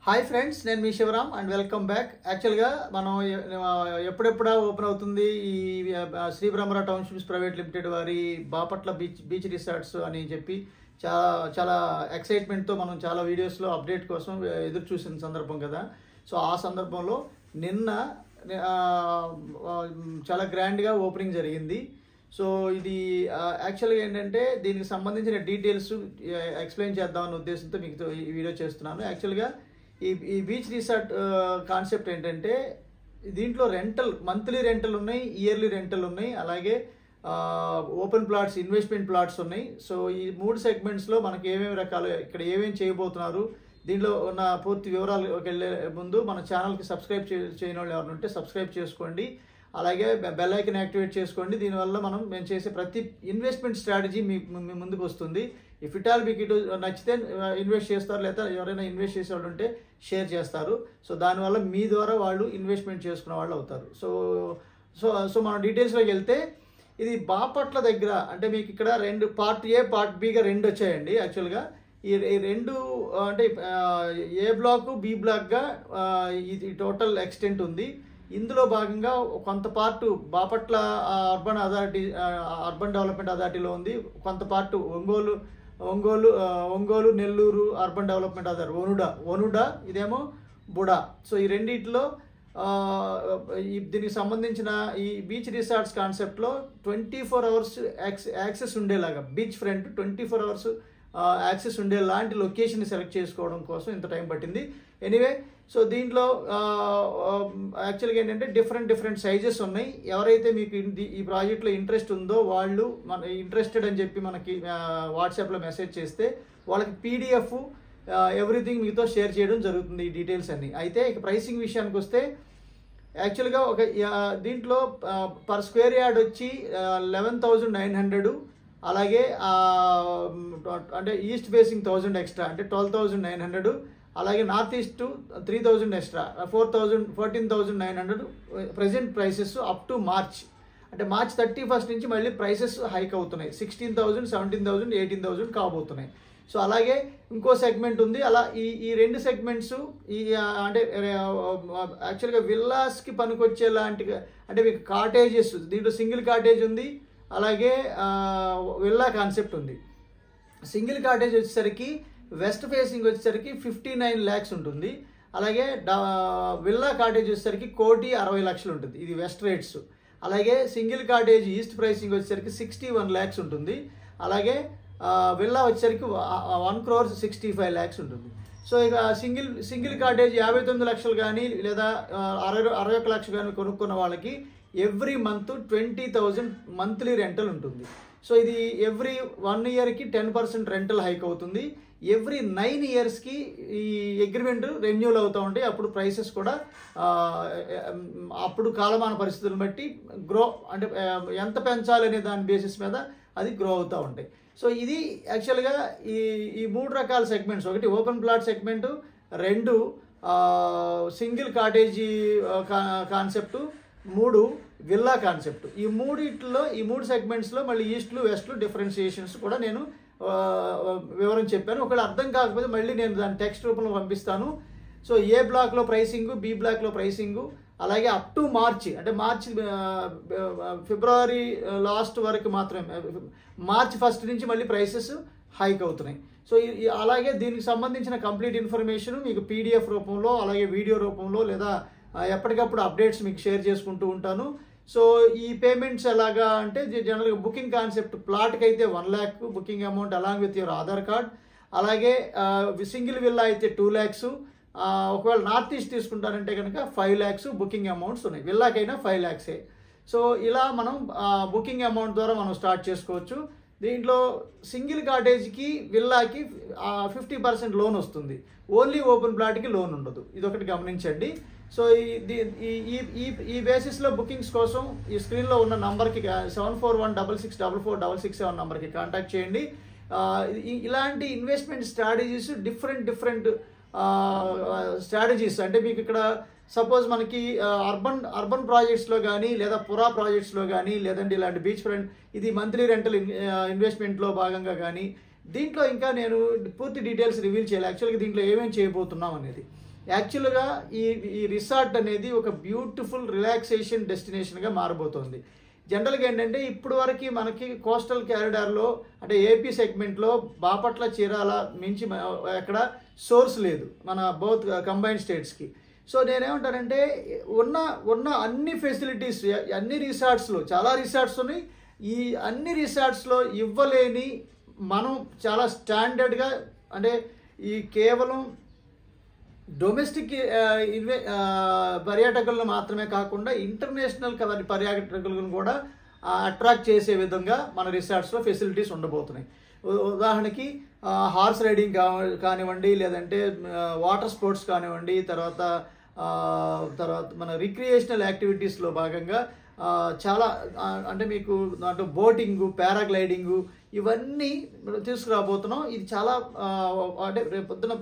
Hi friends, నేను మీ Shivaram and welcome back. యాక్చువల్గా మనం ఎప్పుడెప్పుడా ఓపెన్ అవుతుంది ఈ Sri Brahmara townships private limited వారి బాపట్ల బీచ్ రిసార్ట్స్ అని చెప్పి చాలా చాలా ఎక్సైట్మెంట్తో మనం చాలా వీడియోస్లో అప్డేట్ కోసం ఎదురు చూసిన సందర్భం కదా. సో ఆ సందర్భంలో నిన్న చాలా గ్రాండ్గా ఓపెనింగ్ జరిగింది. సో ఇది యాక్చువల్గా ఏంటంటే దీనికి సంబంధించిన డీటెయిల్స్ ఎక్స్ప్లెయిన్ చేద్దామన్న ఉద్దేశంతో మీకు ఈ వీడియో చేస్తున్నాను. యాక్చువల్గా ఈ బీచ్ రిసార్ట్ కాన్సెప్ట్ ఏంటంటే దీంట్లో రెంటల్, మంత్లీ రెంటల్ ఉన్నాయి, ఇయర్లీ రెంటల్ ఉన్నాయి, అలాగే ఓపెన్ ప్లాట్స్, ఇన్వెస్ట్మెంట్ ప్లాట్స్ ఉన్నాయి. సో ఈ మూడు సెగ్మెంట్స్లో మనకి ఏమేమి రకాలు, ఇక్కడ ఏమేమి చేయబోతున్నారు, దీంట్లో ఉన్న పూర్తి వివరాలకు వెళ్ళే ముందు మన ఛానల్కి సబ్స్క్రైబ్ చేయని వాళ్ళు ఎవరు ఉంటే సబ్స్క్రైబ్ చేసుకోండి, అలాగే బెల్ ఐకన్ యాక్టివేట్ చేసుకోండి. దీనివల్ల మేము చేసే ప్రతి ఇన్వెస్ట్మెంట్ స్ట్రాటజీ మీ ముందుకు వస్తుంది. ఇఫ్ ఇట్ ఆల్ మీకు ఇటు నచ్చితే ఇన్వెస్ట్ చేస్తారు, లేదా ఎవరైనా ఇన్వెస్ట్ చేసే వాళ్ళు ఉంటే షేర్ చేస్తారు. సో దానివల్ల మీ ద్వారా వాళ్ళు ఇన్వెస్ట్మెంట్ చేసుకునే వాళ్ళు అవుతారు. సో సో సో మనం డీటెయిల్స్లోకి వెళ్తే ఇది బాపట్ల దగ్గర, అంటే మీకు ఇక్కడ రెండు పార్ట్ ఏ పార్ట్ బిగా రెండు వచ్చాయండి. యాక్చువల్గా ఈ రెండు అంటే ఏ బ్లాక్ బి బ్లాక్గా ఇది టోటల్ ఎక్స్టెంట్ ఉంది. ఇందులో భాగంగా కొంత పార్టు బాపట్ల అర్బన్ డెవలప్మెంట్ అథారిటీలో ఉంది, కొంత part Ongole Nellore urban development authority ONUDA, ఇదేమో బుడా. సో ఈ రెండిట్లో దీనికి సంబంధించిన ఈ బీచ్ రిసార్ట్స్ కాన్సెప్ట్లో 24 hours యాక్సెస్ ఉండేలాగా, బీచ్ ఫ్రంట్ 24 hours యాక్సెస్ ఉండే లాంటి లొకేషన్ సెలెక్ట్ చేసుకోవడం కోసం ఇంత టైం పట్టింది. ఎనీవే, సో దీంట్లో యాక్చువల్గా ఏంటంటే డిఫరెంట్ సైజెస్ ఉన్నాయి. ఎవరైతే మీకు ఈ ప్రాజెక్ట్లో ఇంట్రెస్ట్ ఉందో వాళ్ళు ఇంట్రెస్టెడ్ అని చెప్పి మనకి వాట్సాప్లో మెసేజ్ చేస్తే వాళ్ళకి PDF ఎవ్రీథింగ్ మీతో షేర్ చేయడం జరుగుతుంది, ఈ డీటెయిల్స్ అన్నీ. అయితే ఇక ప్రైసింగ్ విషయానికి వస్తే యాక్చువల్గా దీంట్లో పర్ స్క్వేర్ యార్డ్ వచ్చి 11,900, అలాగే అంటే ఈస్ట్ ఫేసింగ్ 1000 ఎక్స్ట్రా అంటే 12,900, అలాగే north east 3,000 extra 14,900 present prices up to March. అంటే మార్చ్ 31st నుంచి మళ్ళీ ప్రైసెస్ హైక్ అవుతున్నాయి, 16,000, 17,000, 18,000 కాబోతున్నాయి. సో అలాగే ఇంకో సెగ్మెంట్ ఉంది. అలా ఈ రెండు సెగ్మెంట్స్ అంటే యాక్చువల్గా విల్లాస్కి పనికొచ్చే లాంటిగా, అంటే మీకు కాటేజెస్, దీంట్లో సింగిల్ కాటేజ్ ఉంది, అలాగే విల్లా కాన్సెప్ట్ ఉంది. సింగిల్ కాటేజ్ వచ్చేసరికి వెస్ట్ ఫేసింగ్ వచ్చేసరికి 59 lakhs ఉంటుంది, అలాగే విల్లా కాటేజ్ వచ్చేసరికి 1,60,00,000 ఉంటుంది. ఇది వెస్ట్ రేట్స్. అలాగే సింగిల్ కాటేజ్ ఈస్ట్ ప్రైసింగ్ వచ్చేసరికి 61 lakhs ఉంటుంది, అలాగే విల్లా వచ్చేసరికి 1,65 lakhs ఉంటుంది. సో ఇక సింగిల్ కాటేజ్ 59 లక్షలు కానీ లేదా 61 లక్షలు కానీ కొనుక్కున్న వాళ్ళకి ఎవ్రీ మంత్ 20,000 మంత్లీ రెంటల్ ఉంటుంది. సో ఇది ఎవ్రీ 1 yearకి 10% రెంటల్ హైక్ అవుతుంది. ఎవ్రీ 9 yearsకి ఈ అగ్రిమెంట్ రెన్యూల్ అవుతూ ఉంటాయి. అప్పుడు ప్రైసెస్ కూడా అప్పుడు కాలమాన పరిస్థితులను బట్టి అంటే ఎంత పెంచాలి అనే దాని బేసిస్ మీద అది గ్రో అవుతూ ఉంటాయి. సో ఇది యాక్చువల్గా ఈ మూడు రకాల సెగ్మెంట్స్. ఒకటి ఓపెన్ ప్లాట్ సెగ్మెంటు, రెండు సింగిల్ కాటేజీ కాన్సెప్టు, మూడు విల్లా కాన్సెప్ట్. ఈ మూడు సెగ్మెంట్స్లో మళ్ళీ ఈస్ట్లు వెస్ట్లు డిఫరెన్షియేషన్స్ కూడా నేను వివరం చెప్పాను. ఒకవేళ అర్థం కాకపోతే మళ్ళీ నేను దాని టెక్స్ట్ రూపంలో పంపిస్తాను. సో ఏ బ్లాక్లో ప్రైసింగు, బి బ్లాక్లో ప్రైసింగు, అలాగే అప్ టు మార్చ్, అంటే ఫిబ్రవరి లాస్ట్ వరకు మాత్రమే, మార్చ్ 1st నుంచి మళ్ళీ ప్రైసెస్ హైక్ అవుతున్నాయి. సో అలాగే దీనికి సంబంధించిన కంప్లీట్ ఇన్ఫర్మేషన్ మీకు PDF రూపంలో, అలాగే వీడియో రూపంలో, లేదా ఎప్పటికప్పుడు అప్డేట్స్ మీకు షేర్ చేసుకుంటూ ఉంటాను. సో ఈ పేమెంట్స్ ఎలాగా అంటే జనరల్గా బుకింగ్ కాన్సెప్ట్, ప్లాట్కి అయితే 1 lakh booking amount along with your Aadhaar card, అలాగే సింగిల్ విల్లా అయితే 2 lakhs, ఒకవేళ నార్త్ ఈస్ట్ తీసుకుంటారంటే కనుక 5 lakhs బుకింగ్ అమౌంట్స్ ఉన్నాయి. విల్లాకైనా 5 lakhs. సో ఇలా మనం బుకింగ్ అమౌంట్ ద్వారా మనం స్టార్ట్ చేసుకోవచ్చు. దీంట్లో సింగిల్ కాటేజ్కి విల్లాకి 50% లోన్ వస్తుంది, ఓన్లీ ఓపెన్ ప్లాట్కి లోన్ ఉండదు. ఇదొకటి గమనించండి. సో ఈ బేసిస్లో బుకింగ్స్ కోసం ఈ స్క్రీన్లో ఉన్న నంబర్కి 7416644667 నంబర్కి కాంటాక్ట్ చేయండి. ఇలాంటి ఇన్వెస్ట్మెంట్ స్ట్రాటజీస్ డిఫరెంట్ స్ట్రాటజీస్, అంటే మీకు ఇక్కడ సపోజ్ మనకి అర్బన్ ప్రాజెక్ట్స్లో కానీ, లేదా పురా ప్రాజెక్ట్స్లో కానీ, లేదంటే ఇలాంటి బీచ్ ఫ్రంట్, ఇది మంత్లీ రెంటల్ ఇన్వెస్ట్మెంట్లో భాగంగా కానీ, దీంట్లో ఇంకా నేను పూర్తి డీటెయిల్స్ రివీల్ చేయాలి యాక్చువల్గా దీంట్లో ఏమేమి చేయబోతున్నాం అనేది. యాక్చువల్గా ఈ ఈ రిసార్ట్ అనేది ఒక బ్యూటిఫుల్ రిలాక్సేషన్ డెస్టినేషన్గా మారబోతోంది. జనరల్గా ఏంటంటే ఇప్పుడు వరకు మనకి కోస్టల్ క్యారిడార్లో అంటే ఏపీ సెగ్మెంట్లో బాపట్ల, చీరాల మించి ఎక్కడ సోర్స్ లేదు మన బౌత్ కంబైన్డ్ స్టేట్స్కి. సో నేనేమంటానంటే ఉన్న అన్ని ఫెసిలిటీస్ అన్ని రిసార్ట్స్లో, చాలా రిసార్ట్స్ ఉన్నాయి, ఈ అన్ని రిసార్ట్స్లో ఇవ్వలేని మనం చాలా స్టాండర్డ్గా అంటే ఈ కేవలం డొమెస్టిక్ పర్యాటకులను మాత్రమే కాకుండా ఇంటర్నేషనల్ పర్యాటకులను కూడా అట్రాక్ట్ చేసే విధంగా మన రిసార్ట్స్లో ఫెసిలిటీస్ ఉండబోతున్నాయి. ఉదాహరణకి హార్స్ రైడింగ్ కానివ్వండి, లేదంటే వాటర్ స్పోర్ట్స్ కానివ్వండి, తర్వాత మన రిక్రియేషనల్ యాక్టివిటీస్లో భాగంగా చాలా అంటే మీకు దాంట్లో బోటింగు, పారాగ్లైడింగు ఇవన్నీ తీసుకురాబోతున్నాం. ఇది చాలా అంటే రేపు పొద్దున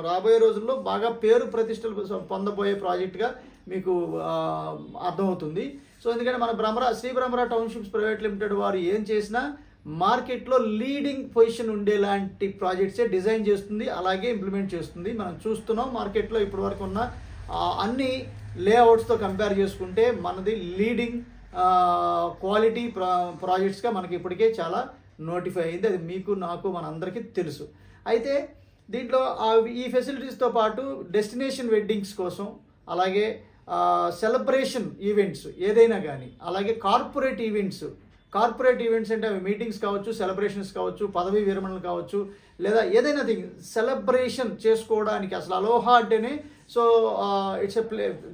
రాబోయే రోజుల్లో బాగా పేరు ప్రతిష్టలు పొందబోయే ప్రాజెక్టుగా మీకు అర్థమవుతుంది. సో ఎందుకంటే మన Sri Brahmara townships private limited వారు ఏం చేసినా మార్కెట్లో లీడింగ్ పొజిషన్ ఉండేలాంటి ప్రాజెక్ట్సే డిజైన్ చేస్తుంది, అలాగే ఇంప్లిమెంట్ చేస్తుంది. మనం చూస్తున్నాం మార్కెట్లో ఇప్పటి వరకు ఉన్న అన్ని లేఅవుట్స్తో కంపేర్ చేసుకుంటే మనది లీడింగ్ క్వాలిటీ ప్రాజెక్ట్స్గా మనకి ఇప్పటికే చాలా నోటిఫై అయింది. అది మీకు, నాకు, మనందరికీ తెలుసు. అయితే దీంట్లో ఈ ఫెసిలిటీస్తో పాటు డెస్టినేషన్ వెడ్డింగ్స్ కోసం, అలాగే సెలబ్రేషన్ ఈవెంట్స్ ఏదైనా కానీ, అలాగే కార్పొరేట్ ఈవెంట్స్ అంటే అవి మీటింగ్స్ కావచ్చు, సెలబ్రేషన్స్ కావచ్చు, పదవీ విరమణలు కావచ్చు, లేదా ఏదైనా సెలబ్రేషన్ చేసుకోవడానికి అసలు అలోహా అంటేనే so it's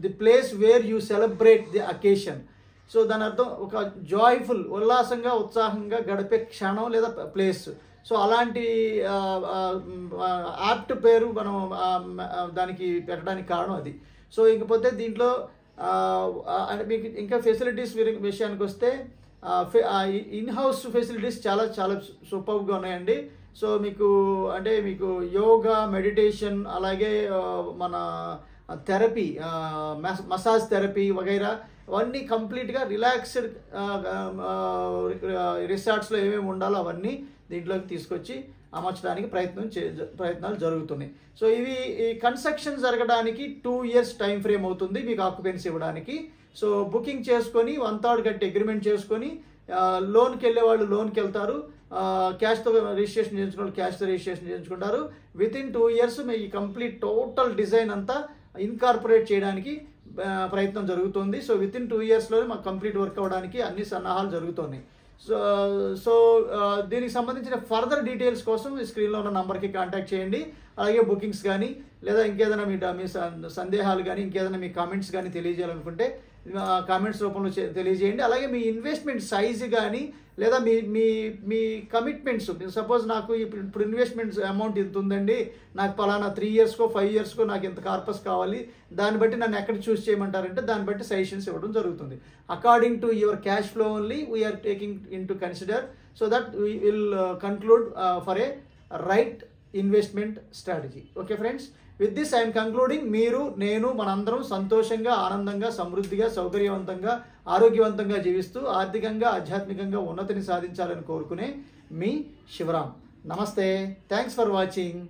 the place where you celebrate the occasion. So దాని అర్థం ఒక జాయ్ఫుల్, ఉల్లాసంగా, ఉత్సాహంగా గడిపే క్షణం లేదా ప్లేస్. సో అలాంటి యాప్ట్ పేరు మనం దానికి పెట్టడానికి కారణం అది. సో ఇకపోతే దీంట్లో అంటే మీకు ఇంకా ఫెసిలిటీస్ విషయానికి వస్తే ఇన్హౌస్ ఫెసిలిటీస్ చాలా చాలా సూపర్గా ఉన్నాయండి. సో మీకు యోగా, మెడిటేషన్, అలాగే మన థెరపీ, మసాజ్ థెరపీ వగైరా అవన్నీ కంప్లీట్గా రిలాక్స్డ్ రిసార్ట్స్లో ఏమేమి ఉండాలో అవన్నీ దీంట్లోకి తీసుకొచ్చి అమర్చడానికి ప్రయత్నాలు జరుగుతున్నాయి. సో ఈ కన్స్ట్రక్షన్ జరగడానికి 2 years టైం ఫ్రేమ్ అవుతుంది మీకు ఆక్యుపెన్సీ ఇవ్వడానికి. సో బుకింగ్ చేసుకొని 1/3 కట్టి అగ్రిమెంట్ చేసుకొని లోన్కి వెళ్ళే వాళ్ళు లోన్కి వెళ్తారు, క్యాష్తో రిజిస్ట్రేషన్ చేయించుకున్న వాళ్ళు క్యాష్తో రిజిస్ట్రేషన్ చేయించుకుంటారు. వితిన్ 2 years మీ కంప్లీట్ టోటల్ డిజైన్ అంతా ఇన్కార్పొరేట్ చేయడానికి ప్రయత్నం జరుగుతుంది. సో వితిన్ 2 yearsలోనే మాకు కంప్లీట్ వర్క్ అవ్వడానికి అన్ని సన్నాహాలు జరుగుతున్నాయి. సో దీనికి సంబంధించిన ఫర్దర్ డీటెయిల్స్ కోసం ఈ స్క్రీన్లో ఉన్న నంబర్కి కాంటాక్ట్ చేయండి. అలాగే బుకింగ్స్ కానీ, లేదా ఇంకేదైనా మీ సందేహాలు కానీ, ఇంకేదైనా మీ కామెంట్స్ కానీ తెలియజేయాలనుకుంటే కామెంట్స్ రూపంలో తెలియజేయండి. అలాగే మీ ఇన్వెస్ట్మెంట్ సైజు కానీ, లేదా మీ కమిట్మెంట్స్, సపోజ్ నాకు ఇప్పుడు ఇన్వెస్ట్మెంట్స్ అమౌంట్ ఇంత ఉందండి, నాకు పలానా 3 yearsకో 5 yearsకో నాకు ఇంత కార్పస్ కావాలి, దాన్ని బట్టి నన్ను ఎక్కడ చూస్ చేయమంటారంటే దాన్ని బట్టి సజెషన్స్ ఇవ్వడం జరుగుతుంది. According to your cash flow only we are taking in to consider, so that we will conclude for a right investment strategy. Okay friends, with this I'm concluding. మీరు, నేను, మనందరం సంతోషంగా, ఆనందంగా, సమృద్ధిగా, సౌకర్యవంతంగా, ఆరోగ్యవంతంగా జీవిస్తూ ఆర్థికంగా, ఆధ్యాత్మికంగా ఉన్నతిని సాధించాలని కోరుకునే మీ శివరాం. నమస్తే, థ్యాంక్స్ ఫర్ వాచింగ్.